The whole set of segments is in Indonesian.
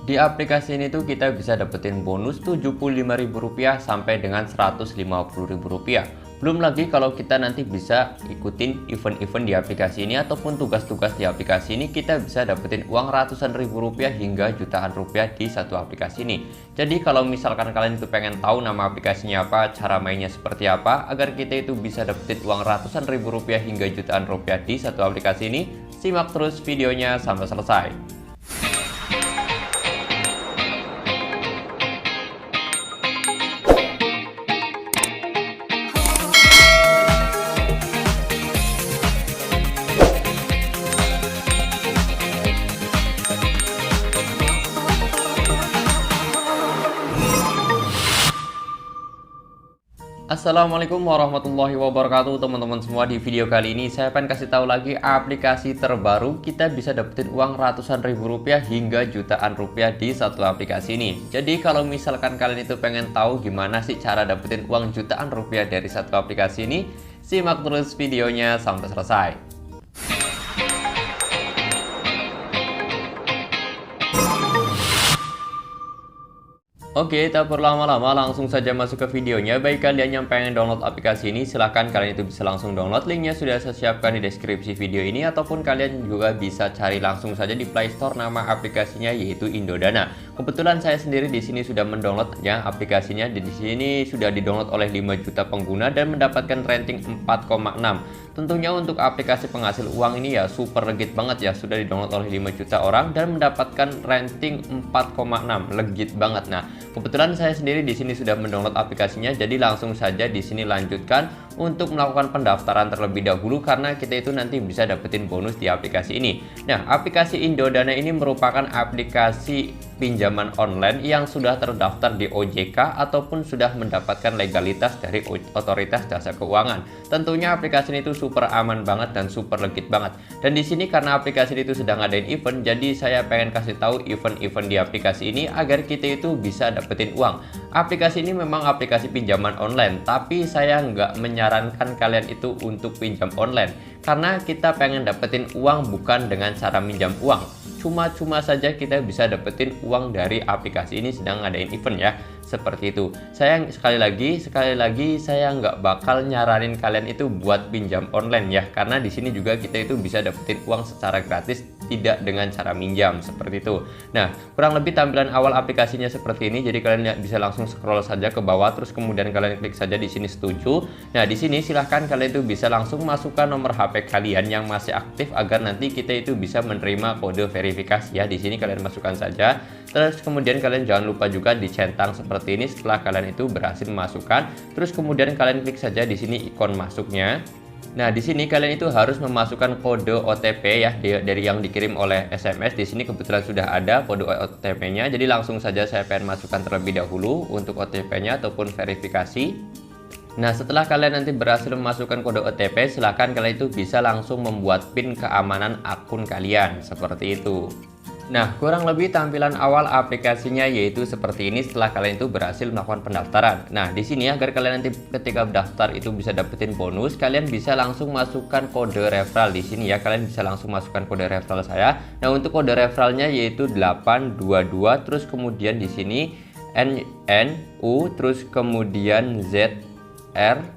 Di aplikasi ini tuh kita bisa dapetin bonus Rp75.000 sampai dengan Rp150.000. Belum lagi kalau kita nanti bisa ikutin event-event di aplikasi ini ataupun tugas-tugas di aplikasi ini, kita bisa dapetin uang ratusan ribu rupiah hingga jutaan rupiah di satu aplikasi ini. Jadi kalau misalkan kalian itu pengen tahu nama aplikasinya apa, cara mainnya seperti apa, agar kita itu bisa dapetin uang ratusan ribu rupiah hingga jutaan rupiah di satu aplikasi ini, simak terus videonya sampai selesai. Assalamualaikum warahmatullahi wabarakatuh teman-teman semua. Di video kali ini saya akan kasih tahu lagi aplikasi terbaru. Kita bisa dapetin uang ratusan ribu rupiah hingga jutaan rupiah di satu aplikasi ini. Jadi kalau misalkan kalian itu pengen tahu gimana sih cara dapetin uang jutaan rupiah dari satu aplikasi ini, simak terus videonya sampai selesai. Oke, tak perlu lama-lama, langsung saja masuk ke videonya. Baik kalian yang pengen download aplikasi ini, silahkan kalian itu bisa langsung download. Linknya sudah saya siapkan di deskripsi video ini, ataupun kalian juga bisa cari langsung saja di Play Store nama aplikasinya yaitu Indodana. Kebetulan saya sendiri di sini sudah mendownload ya aplikasinya. Di sini sudah didownload oleh 5 juta pengguna dan mendapatkan rating 4,6. Tentunya untuk aplikasi penghasil uang ini ya super legit banget ya, sudah didownload oleh 5 juta orang dan mendapatkan rating 4,6, legit banget. Nah, kebetulan saya sendiri di sini sudah mendownload aplikasinya, jadi langsung saja di sini lanjutkan untuk melakukan pendaftaran terlebih dahulu karena kita itu nanti bisa dapetin bonus di aplikasi ini. Nah, aplikasi Indodana ini merupakan aplikasi pinjaman online yang sudah terdaftar di OJK ataupun sudah mendapatkan legalitas dari Otoritas Jasa Keuangan. Tentunya aplikasi ini itu super aman banget dan super legit banget. Dan di sini karena aplikasi itu sedang ngadain event, jadi saya pengen kasih tahu event-event di aplikasi ini agar kita itu bisa dapetin uang. Aplikasi ini memang aplikasi pinjaman online, tapi saya nggak menyarankan kalian itu untuk pinjam online karena kita pengen dapetin uang bukan dengan cara minjam uang. Cuma saja kita bisa dapetin uang dari aplikasi ini sedang ngadain event ya, seperti itu. Saya sekali lagi saya nggak bakal nyaranin kalian itu buat pinjam online ya, karena di sini juga kita itu bisa dapetin uang secara gratis, tidak dengan cara minjam seperti itu. Nah, kurang lebih tampilan awal aplikasinya seperti ini. Jadi kalian bisa langsung scroll saja ke bawah, terus kemudian kalian klik saja di sini setuju. Nah, di sini silahkan kalian itu bisa langsung masukkan nomor HP kalian yang masih aktif agar nanti kita itu bisa menerima kode verifikasi ya. Di sini kalian masukkan saja. Terus kemudian kalian jangan lupa juga dicentang seperti ini setelah kalian itu berhasil memasukkan. Terus kemudian kalian klik saja di sini ikon masuknya. Nah, di sini kalian itu harus memasukkan kode OTP ya dari yang dikirim oleh SMS. Di sini kebetulan sudah ada kode OTP-nya. Jadi langsung saja saya pengen masukkan terlebih dahulu untuk OTP-nya ataupun verifikasi. Nah, setelah kalian nanti berhasil memasukkan kode OTP, silahkan kalian itu bisa langsung membuat PIN keamanan akun kalian seperti itu. Nah, kurang lebih tampilan awal aplikasinya yaitu seperti ini setelah kalian itu berhasil melakukan pendaftaran. Nah, di sini agar kalian nanti ketika daftar itu bisa dapetin bonus, kalian bisa langsung masukkan kode referral di sini ya. Kalian bisa langsung masukkan kode referral saya. Nah, untuk kode referralnya yaitu 822, terus kemudian di sini NNU, terus kemudian ZR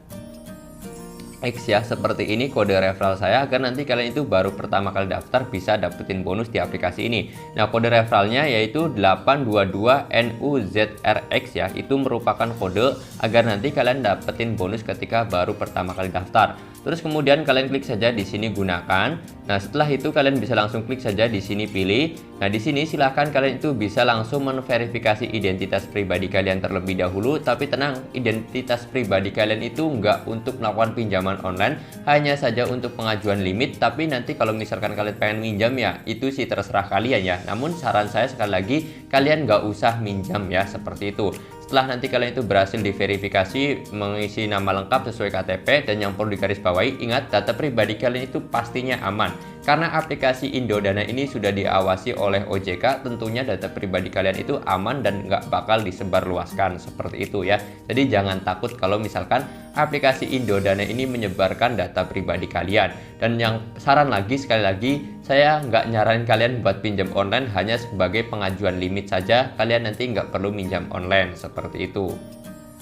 X ya, seperti ini kode referral saya agar nanti kalian itu baru pertama kali daftar bisa dapetin bonus di aplikasi ini. Nah, kode referralnya yaitu 822NUZRX ya, itu merupakan kode agar nanti kalian dapetin bonus ketika baru pertama kali daftar. Terus kemudian kalian klik saja di sini gunakan. Nah, setelah itu kalian bisa langsung klik saja di sini pilih. Nah, di sini silahkan kalian itu bisa langsung memverifikasi identitas pribadi kalian terlebih dahulu. Tapi tenang, identitas pribadi kalian itu nggak untuk melakukan pinjaman online, hanya saja untuk pengajuan limit. Tapi nanti kalau misalkan kalian pengen minjam ya, itu sih terserah kalian ya. Namun saran saya sekali lagi, kalian nggak usah minjam ya, seperti itu. Setelah nanti kalian itu berhasil diverifikasi mengisi nama lengkap sesuai KTP, dan yang perlu digarisbawahi, ingat data pribadi kalian itu pastinya aman. Karena aplikasi Indodana ini sudah diawasi oleh OJK, tentunya data pribadi kalian itu aman dan nggak bakal disebarluaskan seperti itu ya. Jadi jangan takut kalau misalkan aplikasi Indodana ini menyebarkan data pribadi kalian. Dan yang saran lagi, sekali lagi, saya nggak nyaranin kalian buat pinjam online hanya sebagai pengajuan limit saja. Kalian nanti nggak perlu minjam online, seperti itu.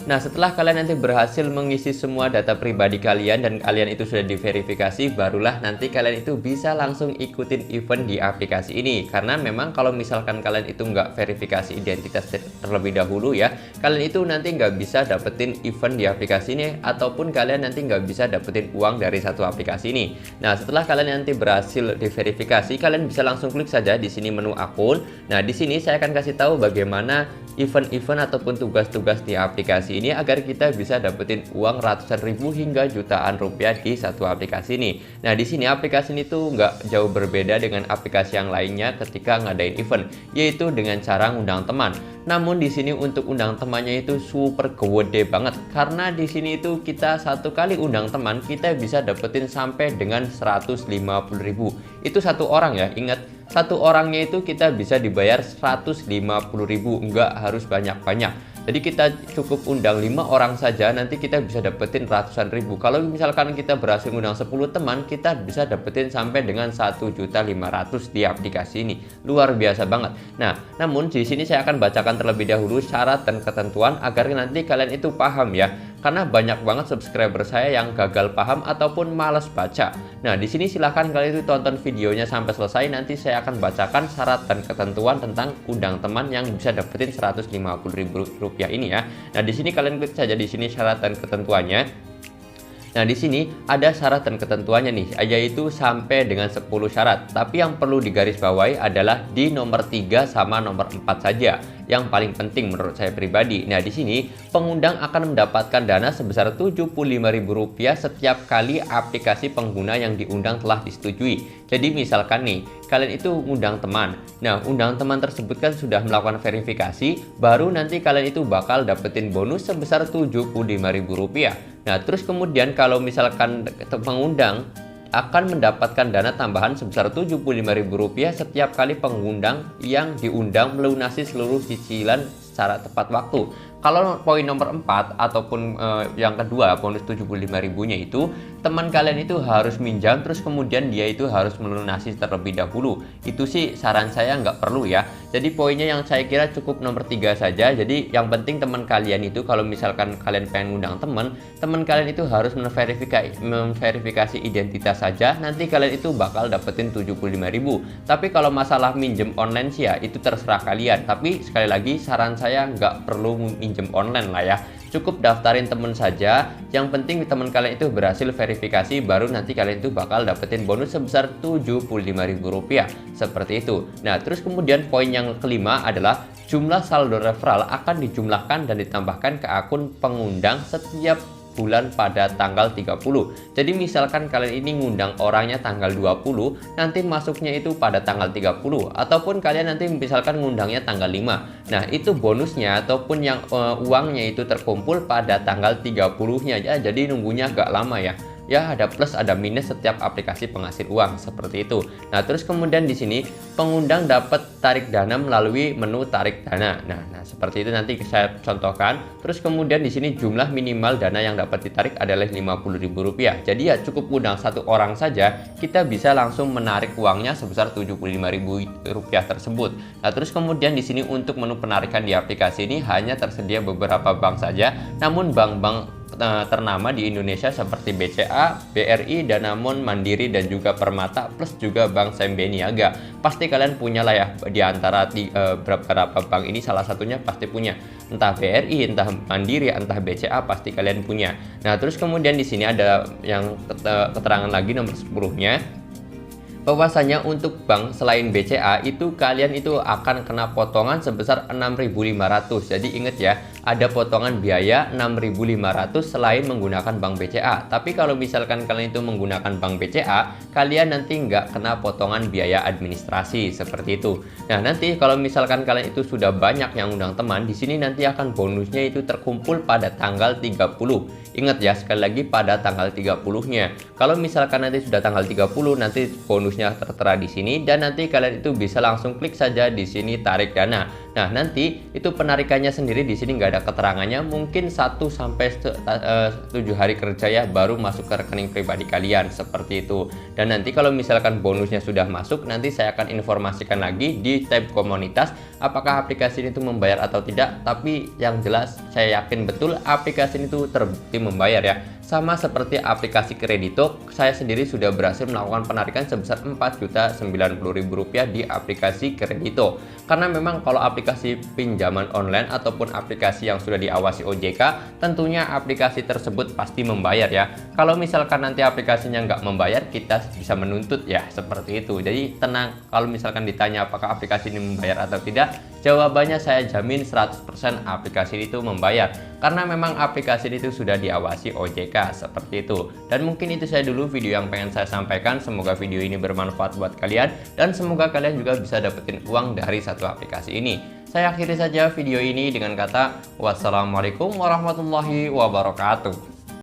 Nah, setelah kalian nanti berhasil mengisi semua data pribadi kalian dan kalian itu sudah diverifikasi, barulah nanti kalian itu bisa langsung ikutin event di aplikasi ini. Karena memang kalau misalkan kalian itu nggak verifikasi identitas terlebih dahulu ya, kalian itu nanti nggak bisa dapetin event di aplikasi ini, ataupun kalian nanti nggak bisa dapetin uang dari satu aplikasi ini. Nah, setelah kalian nanti berhasil diverifikasi, kalian bisa langsung klik saja di sini menu akun. Nah, di sini saya akan kasih tahu bagaimana event-event ataupun tugas-tugas di aplikasi ini agar kita bisa dapetin uang ratusan ribu hingga jutaan rupiah di satu aplikasi ini. Nah, di sini aplikasi ini tuh nggak jauh berbeda dengan aplikasi yang lainnya ketika ngadain event, yaitu dengan cara ngundang teman. Namun di sini untuk undang temannya itu super gede banget, karena di sini itu kita satu kali undang teman kita bisa dapetin sampai dengan 150.000. Itu satu orang ya, ingat. Satu orangnya itu kita bisa dibayar 150.000, nggak harus banyak-banyak. Jadi kita cukup undang 5 orang saja, nanti kita bisa dapetin ratusan ribu. Kalau misalkan kita berhasil undang 10 teman, kita bisa dapetin sampai dengan 1.500.000 di aplikasi ini. Luar biasa banget. Nah, namun di sini saya akan bacakan terlebih dahulu syarat dan ketentuan agar nanti kalian itu paham ya. Karena banyak banget subscriber saya yang gagal paham ataupun malas baca. Nah, di sini silahkan kalian itu tonton videonya sampai selesai. Nanti saya akan bacakan syarat dan ketentuan tentang undang teman yang bisa dapetin 150.000 rupiah ini ya. Nah, di sini kalian klik saja di sini syarat dan ketentuannya. Nah, di sini ada syarat dan ketentuannya nih, yaitu sampai dengan 10 syarat. Tapi yang perlu digarisbawahi adalah di nomor 3 sama nomor 4 saja. Yang paling penting menurut saya pribadi. Nah, di sini pengundang akan mendapatkan dana sebesar Rp75.000 setiap kali aplikasi pengguna yang diundang telah disetujui. Jadi misalkan nih, kalian itu undang teman. Nah, undang teman tersebut kan sudah melakukan verifikasi, baru nanti kalian itu bakal dapetin bonus sebesar Rp75.000. Nah, terus kemudian kalau misalkan pengundang akan mendapatkan dana tambahan sebesar Rp75.000 setiap kali pengundang yang diundang melunasi seluruh cicilan secara tepat waktu. Kalau poin nomor 4 ataupun yang kedua bonus 75.000-nya itu teman kalian itu harus minjam terus kemudian dia itu harus melunasi terlebih dahulu. Itu sih saran saya nggak perlu ya. Jadi poinnya yang saya kira cukup nomor 3 saja. Jadi yang penting teman kalian itu kalau misalkan kalian pengen ngundang teman kalian itu harus memverifikasi identitas saja. Nanti kalian itu bakal dapetin 75.000. Tapi kalau masalah minjem online sih ya itu terserah kalian. Tapi sekali lagi saran saya nggak perlu minjem online lah ya. Cukup daftarin temen saja. Yang penting teman kalian itu berhasil verifikasi, baru nanti kalian itu bakal dapetin bonus sebesar Rp75.000 seperti itu. Nah, terus kemudian poin yang kelima adalah jumlah saldo referral akan dijumlahkan dan ditambahkan ke akun pengundang setiap bulan pada tanggal 30. Jadi misalkan kalian ini ngundang orangnya tanggal 20, nanti masuknya itu pada tanggal 30, ataupun kalian nanti misalkan ngundangnya tanggal 5. Nah, itu bonusnya ataupun yang uangnya itu terkumpul pada tanggal 30-nya ya. Jadi nunggunya agak lama ya. Ya, ada plus ada minus setiap aplikasi penghasil uang seperti itu. Nah, terus kemudian di sini pengundang dapat tarik dana melalui menu tarik dana. Nah, seperti itu nanti saya contohkan. Terus kemudian di sini jumlah minimal dana yang dapat ditarik adalah Rp50.000. Jadi ya cukup undang satu orang saja, kita bisa langsung menarik uangnya sebesar Rp75.000 tersebut. Nah, terus kemudian di sini untuk menu penarikan di aplikasi ini hanya tersedia beberapa bank saja. Namun bank-bank ternama di Indonesia seperti BCA, BRI, Danamon, Mandiri, dan juga Permata, plus juga Bank SMB Niaga. Pasti kalian punya lah ya, di antara beberapa bank ini salah satunya pasti punya. Entah BRI, entah Mandiri, entah BCA, pasti kalian punya. Nah, terus kemudian di sini ada yang keterangan lagi nomor 10-nya. Bahwasanya untuk bank selain BCA itu kalian itu akan kena potongan sebesar 6.500. Jadi ingat ya, ada potongan biaya 6.500 selain menggunakan bank BCA. Tapi kalau misalkan kalian itu menggunakan bank BCA, kalian nanti nggak kena potongan biaya administrasi seperti itu. Nah, nanti kalau misalkan kalian itu sudah banyak yang undang teman, di sini nanti akan bonusnya itu terkumpul pada tanggal 30. Ingat ya, sekali lagi pada tanggal 30-nya. Kalau misalkan nanti sudah tanggal 30, nanti bonusnya tertera di sini dan nanti kalian itu bisa langsung klik saja di sini tarik dana. Nah, nanti itu penarikannya sendiri di sini nggak ada ada keterangannya mungkin 1 sampai 7 hari kerja ya baru masuk ke rekening pribadi kalian, seperti itu. Dan nanti kalau misalkan bonusnya sudah masuk, nanti saya akan informasikan lagi di tab komunitas apakah aplikasi ini tuh membayar atau tidak. Tapi yang jelas saya yakin betul aplikasi ini tuh terbukti membayar ya. Sama seperti aplikasi Kredito, saya sendiri sudah berhasil melakukan penarikan sebesar Rp4.090.000 di aplikasi Kredito. Karena memang kalau aplikasi pinjaman online ataupun aplikasi yang sudah diawasi OJK, tentunya aplikasi tersebut pasti membayar ya. Kalau misalkan nanti aplikasinya nggak membayar, kita bisa menuntut ya, seperti itu. Jadi tenang, kalau misalkan ditanya apakah aplikasi ini membayar atau tidak, jawabannya saya jamin 100% aplikasi itu membayar. Karena memang aplikasi itu sudah diawasi OJK, seperti itu. Dan mungkin itu saya dulu video yang pengen saya sampaikan. Semoga video ini bermanfaat buat kalian, dan semoga kalian juga bisa dapetin uang dari satu aplikasi ini. Saya akhiri saja video ini dengan kata wassalamualaikum warahmatullahi wabarakatuh.